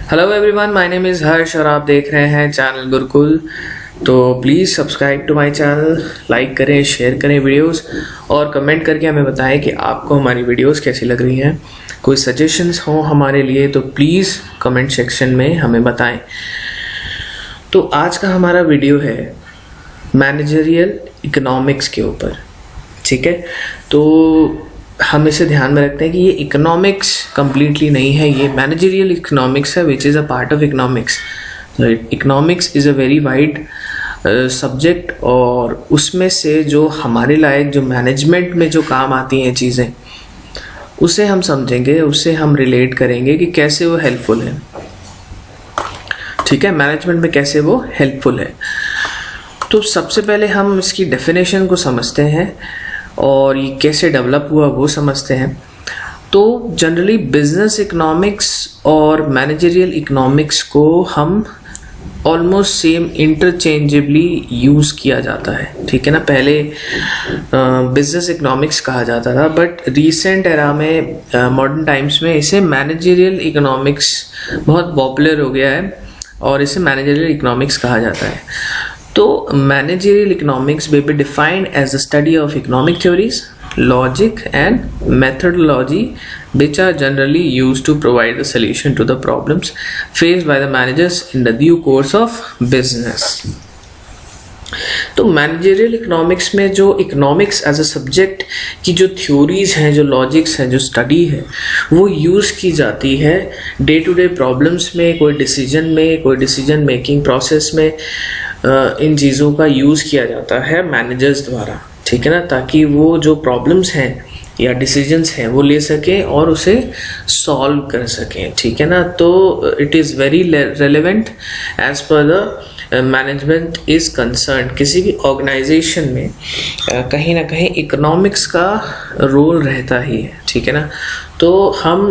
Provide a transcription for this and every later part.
Hello everyone, my name is Harsh और आप देख रहे हैं चैनल गुरुकुल। तो please subscribe to my channel, like करें, शेयर करें वीडियोस और कमेंट करके हमें बताएं कि आपको हमारी वीडियोस कैसी लग रही हैं। कोई सजेशंस हो हमारे लिए तो प्लीज़ कमेंट सेक्शन में हमें बताएं। तो आज का हमारा वीडियो है मैनेजरियल इकोनॉमिक्स के ऊपर, ठीक है। तो हम इसे ध्यान में रखते हैं कि ये इकोनॉमिक्स कम्प्लीटली नहीं है, ये मैनेजरियल इकोनॉमिक्स है which is a part of economics. Economics is a very wide subject और उसमें से जो हमारे लायक जो मैनेजमेंट में जो काम आती हैं चीज़ें उसे हम समझेंगे, उससे हम रिलेट करेंगे कि कैसे वो हेल्पफुल है, ठीक है। मैनेजमेंट में कैसे वो हेल्पफुल है। तो सबसे पहले हम इसकी डेफिनेशन को समझते हैं और ये कैसे डेवलप हुआ वो समझते हैं। तो जनरली बिजनेस इकोनॉमिक्स और मैनेजरियल इकोनॉमिक्स को हम ऑलमोस्ट सेम इंटरचेंजेबली यूज़ किया जाता है, ठीक है ना। पहले बिजनेस इकोनॉमिक्स कहा जाता था, बट रिसेंट एरा में मॉडर्न टाइम्स में इसे मैनेजरियल इकोनॉमिक्स बहुत पॉपुलर हो गया है और इसे मैनेजरियल इकोनॉमिक्स कहा जाता है। तो managerial economics may be defined as the study of economic theories, logic and methodology which are generally used to provide the solution to the problems faced by the managers in the due course of business. तो managerial economics में जो economics as a subject की जो theories हैं, जो logics हैं, जो study है, वो यूज़ की जाती है डे टू डे प्रॉब्लम्स में, कोई डिसीजन मेकिंग प्रोसेस में इन चीज़ों का यूज़ किया जाता है मैनेजर्स द्वारा, ठीक है ना, ताकि वो जो प्रॉब्लम्स हैं या डिसीजंस हैं वो ले सकें और उसे सॉल्व कर सकें, ठीक है ना। तो it is very relevant as per the management is concern. किसी भी ऑर्गेनाइजेशन में कहीं ना कहीं इकोनॉमिक्स का रोल रहता ही है, ठीक है ना। तो हम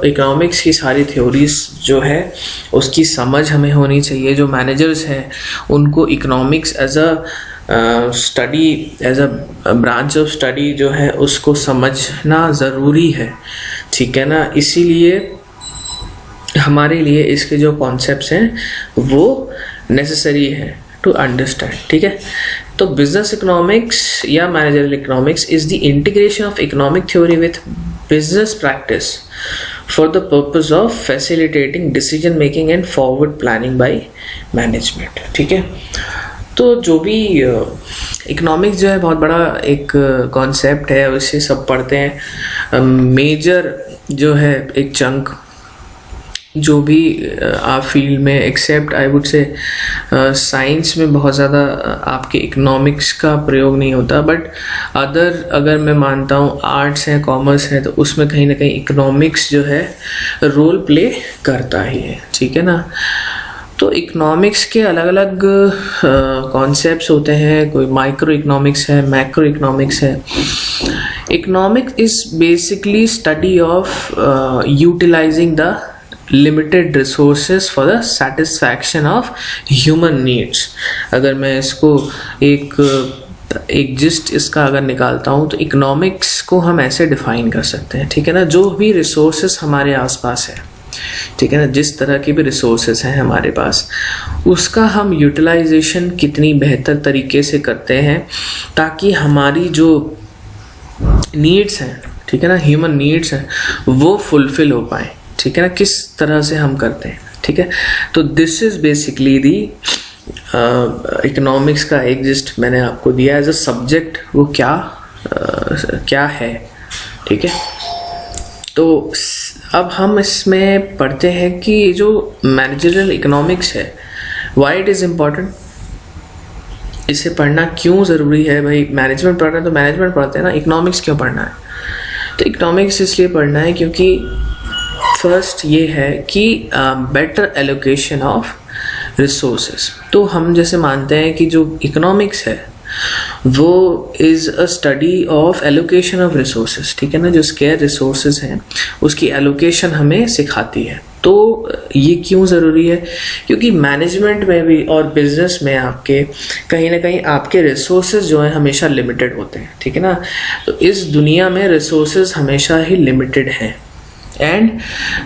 इकोनॉमिक्स की सारी थ्योरीज जो है उसकी समझ हमें होनी चाहिए। जो मैनेजर्स हैं उनको economics as a study, as a branch of study जो है उसको समझना ज़रूरी है, ठीक है ना। इसीलिए हमारे लिए इसके जो कॉन्सेप्ट्स हैं वो नेसेसरी है टू अंडरस्टैंड, ठीक है। तो बिजनेस इकोनॉमिक्स या managerial economics is the integration of economic theory with business practice for the purpose of facilitating decision making and forward planning by management, ठीक है। तो जो भी इकोनॉमिक्स जो है बहुत बड़ा एक कॉन्सेप्ट है, उसे सब पढ़ते हैं। मेजर जो है एक चंक जो भी आप फील्ड में except I would say science में बहुत ज़्यादा आपके इकोनॉमिक्स का प्रयोग नहीं होता, बट अदर अगर मैं मानता हूँ आर्ट्स हैं, कॉमर्स है, तो उसमें कहीं ना कहीं इकोनॉमिक्स जो है रोल प्ले करता ही है, ठीक है ना। तो इकोनॉमिक्स के अलग अलग कॉन्सेप्ट्स होते हैं, कोई माइक्रो इकोनॉमिक्स है, मैक्रो इकोनॉमिक्स है। Economics is basically study of utilizing the limited resources for the satisfaction of human needs. अगर मैं इसको एक जिस्ट इसका अगर निकालता हूँ तो इकोनॉमिक्स को हम ऐसे डिफाइन कर सकते हैं, ठीक है ना। जो भी रिसोर्सेज हमारे आसपास है, ठीक है ना, जिस तरह की भी रिसोर्सेज हैं हमारे पास, उसका हम यूटिलाइजेशन कितनी बेहतर तरीके से करते हैं ताकि हमारी जो नीड्स हैं, ठीक है ना, ह्यूमन नीड्स हैं, वो फुलफिल हो पाए, ठीक है ना, किस तरह से हम करते हैं, ठीक है। तो this is basically the economics का एक जिस्ट मैंने आपको दिया एज अ सब्जेक्ट, वो क्या है, ठीक है। तो अब हम इसमें पढ़ते हैं कि जो मैनेजरियल इकोनॉमिक्स है, व्हाई इट इज़ इम्पॉर्टेंट, इसे पढ़ना क्यों ज़रूरी है। भाई मैनेजमेंट पढ़ रहे हैं तो मैनेजमेंट पढ़ते हैं ना, इकोनॉमिक्स क्यों पढ़ना है। तो इकोनॉमिक्स इसलिए पढ़ना है क्योंकि फर्स्ट ये है कि बेटर एलोकेशन ऑफ रिसोर्सेज। तो हम जैसे मानते हैं कि जो इकोनॉमिक्स है वो is a study of allocation of resources, ठीक है ना। जो स्केयर रिसोर्सेज हैं उसकी एलोकेशन हमें सिखाती है। तो ये क्यों ज़रूरी है, क्योंकि मैनेजमेंट में भी और बिजनेस में आपके कहीं ना कहीं आपके रिसोर्सेज जो हैं हमेशा लिमिटेड होते हैं, ठीक है ना। तो इस दुनिया में रिसोर्सेज हमेशा ही लिमिटेड हैं and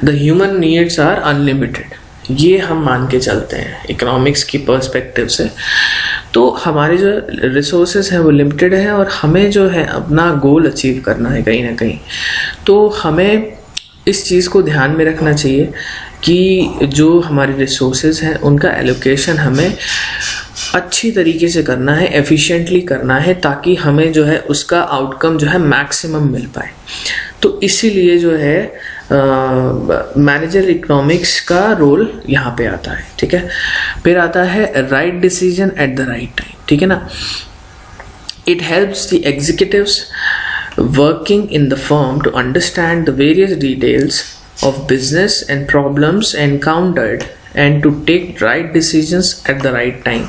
the human needs are unlimited, ये हम मान के चलते हैं इकोनॉमिक्स की पर्सपेक्टिव से। तो हमारे जो रिसोर्सेज हैं वो लिमिटेड है और हमें जो है अपना गोल अचीव करना है कहीं ना कहीं। तो हमें इस चीज़ को ध्यान में रखना चाहिए कि जो हमारे रिसोर्सेज हैं उनका एलोकेशन हमें अच्छी तरीके से करना है, एफिशिएंटली करना है, ताकि हमें जो है उसका आउटकम जो है मैक्सिमम मिल पाए। तो इसीलिए जो है मैनेजर इकोनॉमिक्स का रोल यहाँ पे आता है। ठीक है, फिर आता है right decision at the right time. ठीक है ना, it helps the executives working in the firm to understand the various details of business and problems encountered and to take right decisions at the right time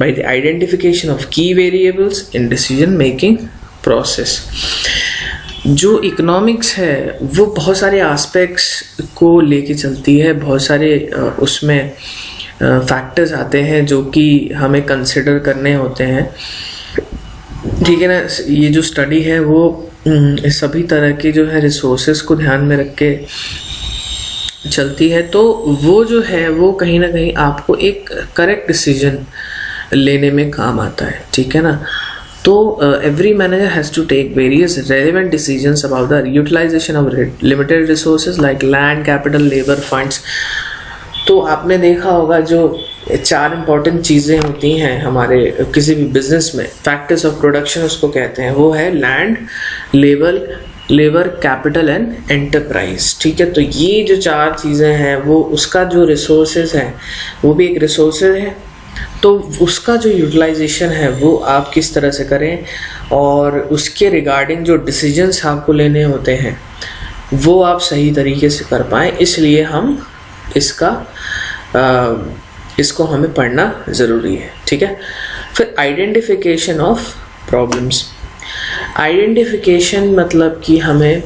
by the identification of key variables in decision making process। जो economics है वो बहुत सारे aspects को लेके चलती है, बहुत सारे उसमें फैक्टर्स आते हैं जो कि हमें कंसिडर करने होते हैं। ठीक है ना, ये जो स्टडी है वो सभी तरह के जो है रिसोर्सेज को ध्यान में रख के चलती है। तो वो जो है वो कहीं ना कहीं आपको एक करेक्ट डिसीजन लेने में काम आता है। ठीक है ना, तो every manager has to take various relevant decisions about the utilization of limited resources like land, capital, labour, funds. तो आपने देखा होगा जो 4 इंपॉर्टेंट चीज़ें होती हैं हमारे किसी भी बिजनेस में, फैक्टर्स ऑफ प्रोडक्शन उसको कहते हैं, वो है land, labour, capital and enterprise. ठीक है, तो ये जो 4 चीज़ें हैं वो उसका जो रिसोर्सेज है वो भी एक रिसोर्सेज है। तो उसका जो यूटिलाइजेशन है वो आप किस तरह से करें और उसके रिगार्डिंग जो डिसीजंस आपको लेने होते हैं वो आप सही तरीके से कर पाएँ, इसलिए हम इसको हमें पढ़ना ज़रूरी है। ठीक है, फिर आइडेंटिफिकेशन ऑफ प्रॉब्लम्स। आइडेंटिफिकेशन मतलब कि हमें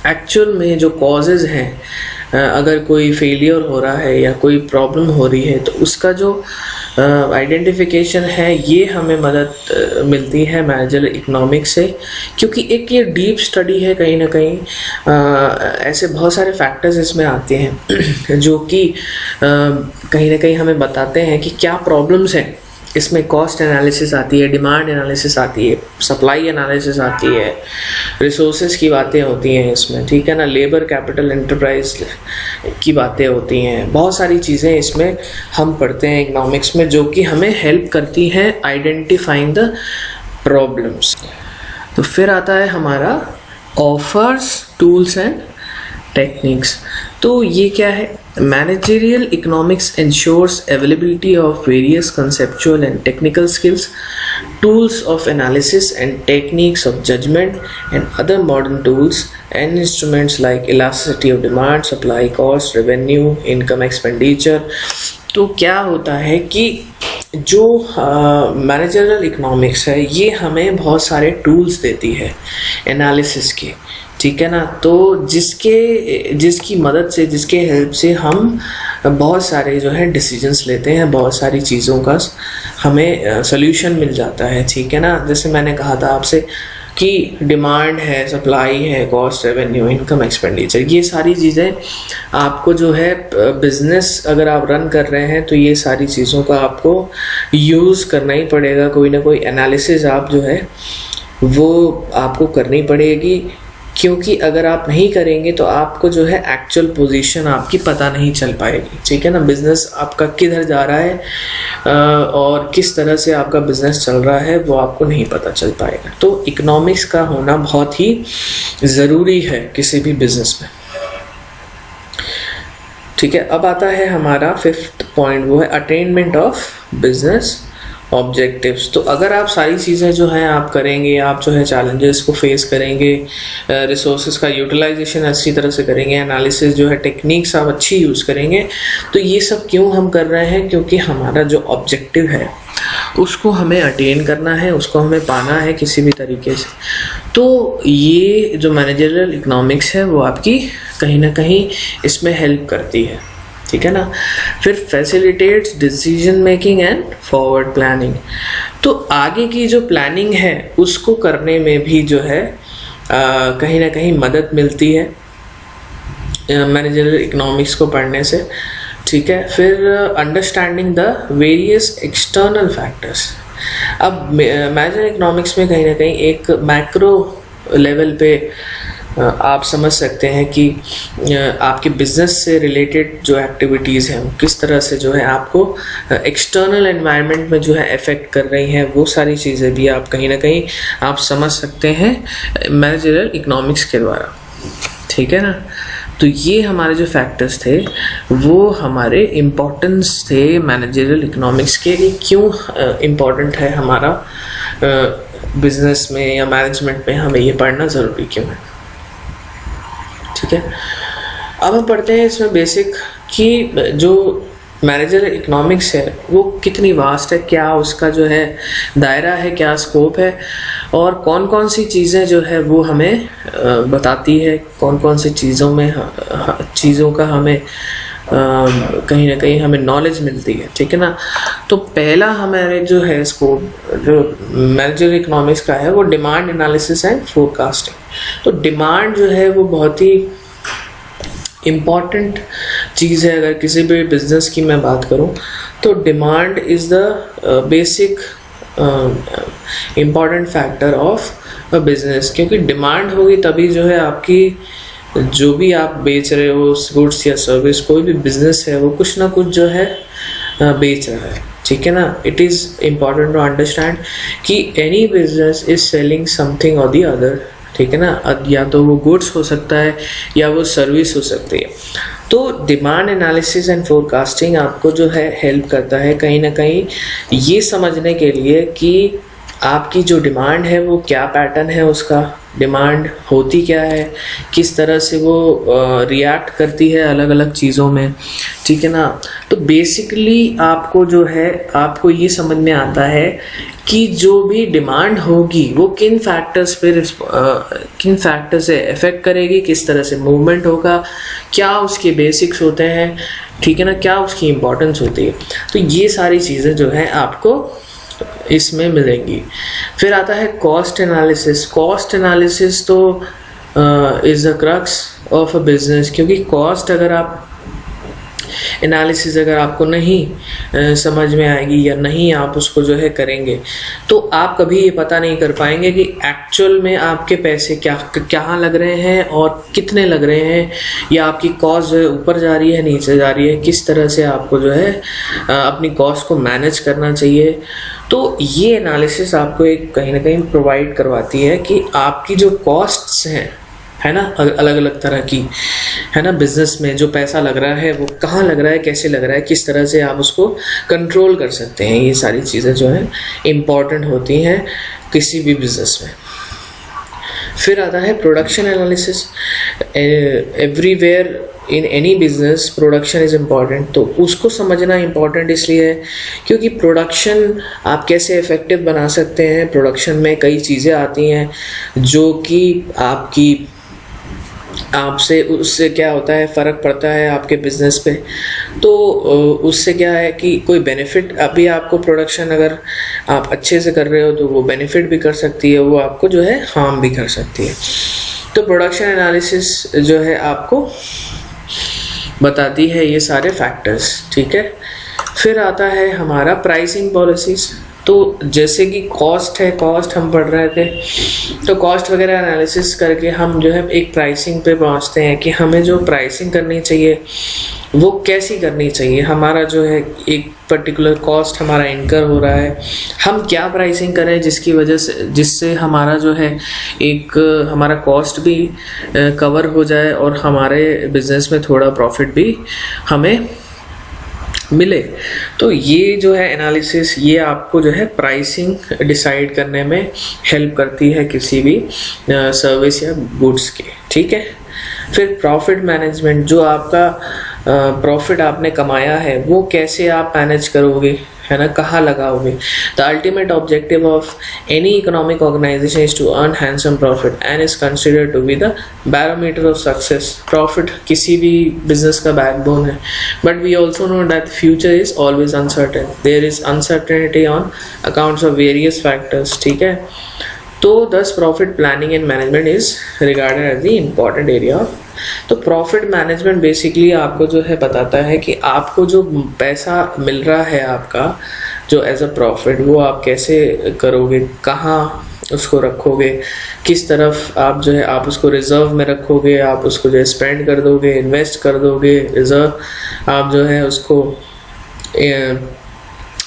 एक्चुअल में जो कॉजेज़ हैं, अगर कोई फेलियर हो रहा है या कोई प्रॉब्लम हो रही है तो उसका जो आइडेंटिफिकेशन है ये हमें मदद मिलती है मैनेजर इकोनॉमिक्स से, क्योंकि एक ये डीप स्टडी है कहीं ना कहीं। ऐसे बहुत सारे फैक्टर्स इसमें आते हैं जो कि कहीं ना कहीं हमें बताते हैं कि क्या प्रॉब्लम्स हैं। इसमें कॉस्ट एनालिसिस आती है, डिमांड एनालिसिस आती है, सप्लाई एनालिसिस आती है, रिसोर्सेज की बातें होती हैं इसमें। ठीक है ना, लेबर, कैपिटल, एंटरप्राइज की बातें होती हैं, बहुत सारी चीज़ें इसमें हम पढ़ते हैं इकोनॉमिक्स में जो कि हमें हेल्प करती हैं आइडेंटिफाइंग द प्रॉब्लम्स। तो फिर आता है हमारा ऑफर्स, टूल्स एंड टेक्निक्स। तो ये क्या है? Managerial economics ensures availability of various conceptual and technical skills, tools of analysis and techniques of judgment and other modern tools and instruments like elasticity of demand, supply, cost, revenue, income, expenditure। तो क्या होता है कि जो managerial economics है ये हमें बहुत सारे टूल्स देती है एनालिसिस के। ठीक है ना, तो जिसकी मदद से, जिसके हेल्प से हम बहुत सारे जो है डिसीजंस लेते हैं, बहुत सारी चीज़ों का हमें सॉल्यूशन मिल जाता है। ठीक है ना, जैसे मैंने कहा था आपसे कि डिमांड है, सप्लाई है, कॉस्ट, रेवेन्यू, इनकम, एक्सपेंडिचर, ये सारी चीज़ें आपको जो है बिजनेस अगर आप रन कर रहे हैं तो ये सारी चीज़ों का आपको यूज़ करना ही पड़ेगा। कोई ना कोई एनालिसिस आप जो है वो आपको करनी पड़ेगी, क्योंकि अगर आप नहीं करेंगे तो आपको जो है एक्चुअल पोजीशन आपकी पता नहीं चल पाएगी। ठीक है ना, बिजनेस आपका किधर जा रहा है और किस तरह से आपका बिजनेस चल रहा है वो आपको नहीं पता चल पाएगा। तो इकोनॉमिक्स का होना बहुत ही ज़रूरी है किसी भी बिजनेस में। ठीक है, अब आता है हमारा 5th पॉइंट, वो है अटेनमेंट ऑफ बिजनेस ऑब्जेक्टिव्स। तो अगर आप सारी चीज़ें जो हैं आप करेंगे, आप जो है चैलेंजेस को फेस करेंगे, रिसोर्सेज का यूटिलाइजेशन अच्छी तरह से करेंगे, एनालिसिस जो है टेक्निक्स आप अच्छी यूज़ करेंगे, तो ये सब क्यों हम कर रहे हैं? क्योंकि हमारा जो ऑब्जेक्टिव है उसको हमें अटेन करना है, उसको हमें पाना है किसी भी तरीके से। तो ये जो मैनेजरियल इकोनॉमिक्स है वो आपकी कहीं ना कहीं इसमें हेल्प करती है। ठीक है ना, फिर facilitates decision making and forward planning. तो आगे की जो प्लानिंग है उसको करने में भी जो है कहीं ना कहीं मदद मिलती है मैनेजरियल इकोनॉमिक्स को पढ़ने से। ठीक है। फिर understanding the various external factors. अब मैनेजर इकोनॉमिक्स में कहीं ना कहीं एक मैक्रो लेवल पे आप समझ सकते हैं कि आपके बिजनेस से रिलेटेड जो एक्टिविटीज़ हैं किस तरह से जो है आपको एक्सटर्नल एनवायरनमेंट में जो है अफेक्ट कर रही हैं, वो सारी चीज़ें भी आप कहीं ना कहीं आप समझ सकते हैं मैनेजरियल इकोनॉमिक्स के द्वारा, ठीक है ना। तो ये हमारे जो फैक्टर्स थे वो हमारे इम्पोर्टेंस थे मैनेजरियल इकोनॉमिक्स के लिए। क्यों इम्पोर्टेंट है हमारा बिजनेस में या मैनेजमेंट में हमें ये पढ़ना ज़रूरी क्यों है, ठीक है। अब हम पढ़ते हैं इसमें बेसिक कि जो मैनेजरियल इकोनॉमिक्स है वो कितनी वास्ट है, क्या उसका जो है दायरा है, क्या स्कोप है, और कौन कौन सी चीज़ें जो है वो हमें बताती है, कौन कौन सी चीज़ों का हमें कहीं ना कहीं हमें नॉलेज मिलती है, ठीक है ना। तो पहला हमारे जो है स्कोप जो मैनेजरियल इकोनॉमिक्स का है वो डिमांड एनालिसिस एंड फोरकास्टिंग। तो डिमांड जो है वो बहुत ही इम्पॉर्टेंट चीज़ है। अगर किसी भी बिजनेस की मैं बात करूं तो demand is the basic important factor of a business, क्योंकि डिमांड होगी तभी जो है आपकी जो भी आप बेच रहे हो गुड्स या सर्विस, कोई भी बिजनेस है वो कुछ ना कुछ जो है बेच रहा है, ठीक है ना। It is important to understand कि any business is selling something और दी अदर, ठीक है ना। या तो वो गुड्स हो सकता है या वो सर्विस हो सकती है। तो डिमांड एनालिसिस एंड फोरकास्टिंग आपको जो है हेल्प करता है कहीं ना कहीं ये समझने के लिए कि आपकी जो डिमांड है वो क्या पैटर्न है, उसका डिमांड होती क्या है, किस तरह से वो रिएक्ट करती है अलग अलग चीज़ों में, ठीक है ना। तो बेसिकली आपको जो है आपको ये समझ में आता है कि जो भी डिमांड होगी वो किन फैक्टर्स से इफेक्ट करेगी, किस तरह से मूवमेंट होगा, क्या उसके बेसिक्स होते हैं, ठीक है ना, क्या उसकी इम्पोर्टेंस होती है। तो ये सारी चीज़ें जो है आपको इसमें मिलेंगी। फिर आता है कॉस्ट एनालिसिस। कॉस्ट एनालिसिस तो is the crux of a business, क्योंकि कॉस्ट अगर आप एनालिसिस अगर आपको नहीं समझ में आएगी या नहीं आप उसको जो है करेंगे तो आप कभी ये पता नहीं कर पाएंगे कि एक्चुअल में आपके पैसे कहाँ लग रहे हैं और कितने लग रहे हैं, या आपकी कॉस्ट जो है ऊपर जा रही है नीचे जा रही है, किस तरह से आपको जो है अपनी कॉस्ट को मैनेज करना चाहिए। तो ये एनालिसिस आपको एक कहीं ना कहीं प्रोवाइड करवाती है कि आपकी जो कॉस्ट्स हैं, है ना, अलग अलग तरह की, है ना, बिजनेस में जो पैसा लग रहा है वो कहाँ लग रहा है, कैसे लग रहा है, किस तरह से आप उसको कंट्रोल कर सकते हैं। ये सारी चीज़ें जो हैं इम्पॉर्टेंट होती हैं किसी भी बिजनेस में। फिर आता है production analysis. Everywhere in any business production is important. तो उसको समझना इम्पॉर्टेंट इसलिए है क्योंकि प्रोडक्शन आप कैसे इफ़ेक्टिव बना सकते हैं। प्रोडक्शन में कई चीज़ें आती हैं जो कि आपसे उससे क्या होता है, फ़र्क पड़ता है आपके बिज़नेस पे। तो उससे क्या है कि कोई बेनिफिट, अभी आपको प्रोडक्शन अगर आप अच्छे से कर रहे हो तो वो बेनिफिट भी कर सकती है, वो आपको जो है हार्म भी कर सकती है। तो प्रोडक्शन एनालिसिस जो है आपको बताती है ये सारे फैक्टर्स, ठीक है। फिर आता है हमारा प्राइसिंग पॉलिसीज़। तो जैसे कि कॉस्ट है, कॉस्ट हम पढ़ रहे थे, तो कॉस्ट वगैरह एनालिसिस करके हम जो है एक प्राइसिंग पे पहुंचते हैं कि हमें जो प्राइसिंग करनी चाहिए वो कैसी करनी चाहिए। हमारा जो है एक पर्टिकुलर कॉस्ट हमारा इनकर हो रहा है, हम क्या प्राइसिंग करें जिसकी वजह से जिससे हमारा जो है एक हमारा कॉस्ट भी कवर हो जाए और हमारे बिजनेस में थोड़ा प्रॉफिट भी हमें मिले। तो ये जो है एनालिसिस ये आपको जो है प्राइसिंग डिसाइड करने में हेल्प करती है किसी भी सर्विस या गुड्स के, ठीक है। फिर प्रॉफिट मैनेजमेंट, जो आपका प्रॉफिट आपने कमाया है वो कैसे आप मैनेज करोगे, है ना, कहाँ लगाओगे। The ultimate objective of any economic organization is to earn handsome profit and is considered to be the barometer of success. Profit किसी भी बिजनेस का बैकबोन है, but we also know that future is always uncertain. There is uncertainty on accounts of various factors, ठीक है। तो thus profit planning and management is regarded as the important area of तो profit management basically आपको जो है बताता है कि आपको जो पैसा मिल रहा है आपका जो एज अ प्रॉफिट, वो आप कैसे करोगे, कहाँ उसको रखोगे, किस तरफ आप जो है आप उसको रिजर्व में रखोगे, आप उसको जो है स्पेंड कर दोगे, इन्वेस्ट कर दोगे, रिजर्व आप जो है उसको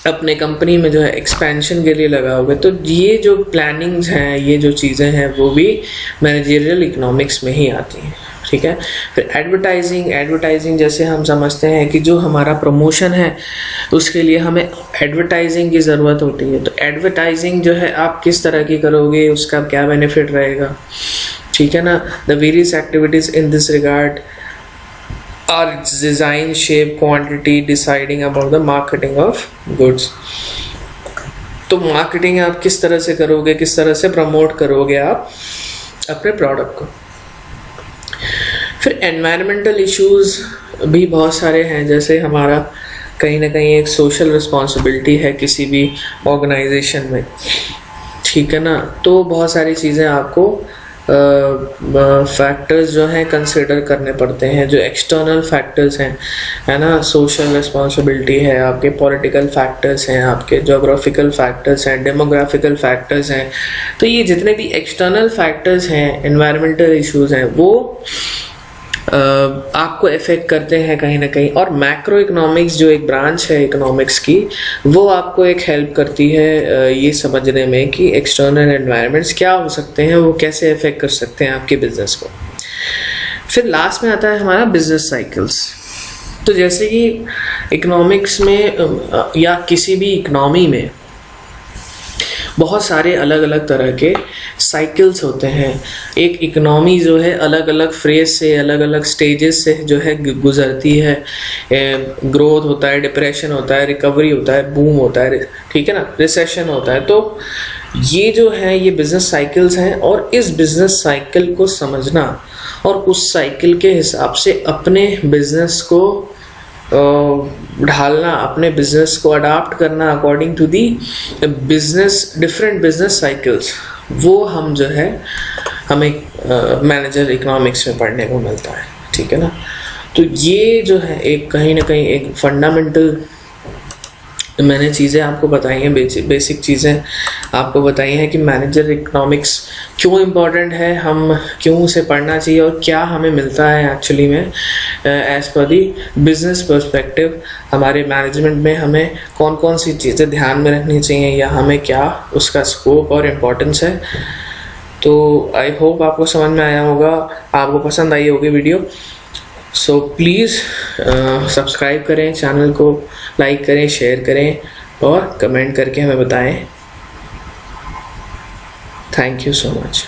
अपने कंपनी में जो है एक्सपेंशन के लिए लगाओगे। तो ये जो प्लानिंग्स हैं, ये जो चीज़ें हैं, वो भी मैनेजरियल इकोनॉमिक्स में ही आती हैं, ठीक है। फिर एडवर्टाइजिंग जैसे हम समझते हैं कि जो हमारा प्रमोशन है उसके लिए हमें एडवर्टाइजिंग की ज़रूरत होती है। तो एडवर्टाइजिंग जो है आप किस तरह की करोगे, उसका क्या बेनिफिट रहेगा, ठीक है ना। The various activities in this regard are design, shape, quantity, deciding about the marketing of goods। तो मार्केटिंग आप किस तरह से करोगे, किस तरह से प्रमोट करोगे आप अपने प्रोडक्ट को। फिर एनवायरमेंटल इश्यूज भी बहुत सारे हैं, जैसे हमारा कहीं ना कहीं एक सोशल रिस्पॉन्सिबिलिटी है किसी भी ऑर्गेनाइजेशन में, ठीक है ना। तो बहुत सारी चीज़ें आपको फैक्टर्स जो हैं कंसिडर करने पड़ते हैं, जो एक्सटर्नल फैक्टर्स हैं, है ना। सोशल रिस्पॉन्सिबिलिटी है, आपके पॉलिटिकल फैक्टर्स हैं, आपके जोग्राफिकल फैक्टर्स हैं, डेमोग्राफिकल फैक्टर्स हैं। तो ये जितने भी एक्सटर्नल फैक्टर्स हैं, एनवायरमेंटल इश्यूज हैं, वो आपको इफेक्ट करते हैं कहीं ना कहीं। और मैक्रो इकोनॉमिक्स जो एक ब्रांच है इकोनॉमिक्स की, वो आपको एक हेल्प करती है ये समझने में कि एक्सटर्नल एनवायरनमेंट्स क्या हो सकते हैं, वो कैसे इफेक्ट कर सकते हैं आपके बिजनेस को। फिर लास्ट में आता है हमारा बिजनेस साइकिल्स। तो जैसे कि इकोनॉमिक्स में या किसी भी इकोनॉमी में बहुत सारे अलग अलग तरह के साइकिल्स होते हैं। एक इकोनॉमी जो है अलग अलग फेज से, अलग अलग स्टेजेस से जो है गुजरती है। ग्रोथ होता है, डिप्रेशन होता है, रिकवरी होता है, बूम होता है, ठीक है ना, रिसेशन होता है। तो ये जो है ये बिजनेस साइकिल्स हैं, और इस बिजनेस साइकिल को समझना और उस साइकिल के हिसाब से अपने बिजनेस को ढालना, अपने बिजनेस को अडाप्ट करना according to the business, different business cycles, वो हम जो है हमें मैनेजर इकोनॉमिक्स में पढ़ने को मिलता है, ठीक है ना। तो ये जो है एक कहीं ना कहीं एक फंडामेंटल मैंने चीज़ें आपको बताई हैं, बेसिक चीज़ें आपको बताई हैं कि मैनेजर इकोनॉमिक्स क्यों इम्पॉर्टेंट है, हम क्यों उसे पढ़ना चाहिए, और क्या हमें मिलता है एक्चुअली में एज पर दी बिजनेस पर्सपेक्टिव। हमारे मैनेजमेंट में हमें कौन कौन सी चीज़ें ध्यान में रखनी चाहिए, या हमें क्या उसका स्कोप और इम्पोर्टेंस है। तो आई होप आपको समझ में आया होगा, आपको पसंद आई होगी वीडियो। सो प्लीज़ सब्सक्राइब करें, चैनल को लाइक करें, शेयर करें और कमेंट करके हमें बताएं। Thank you so much.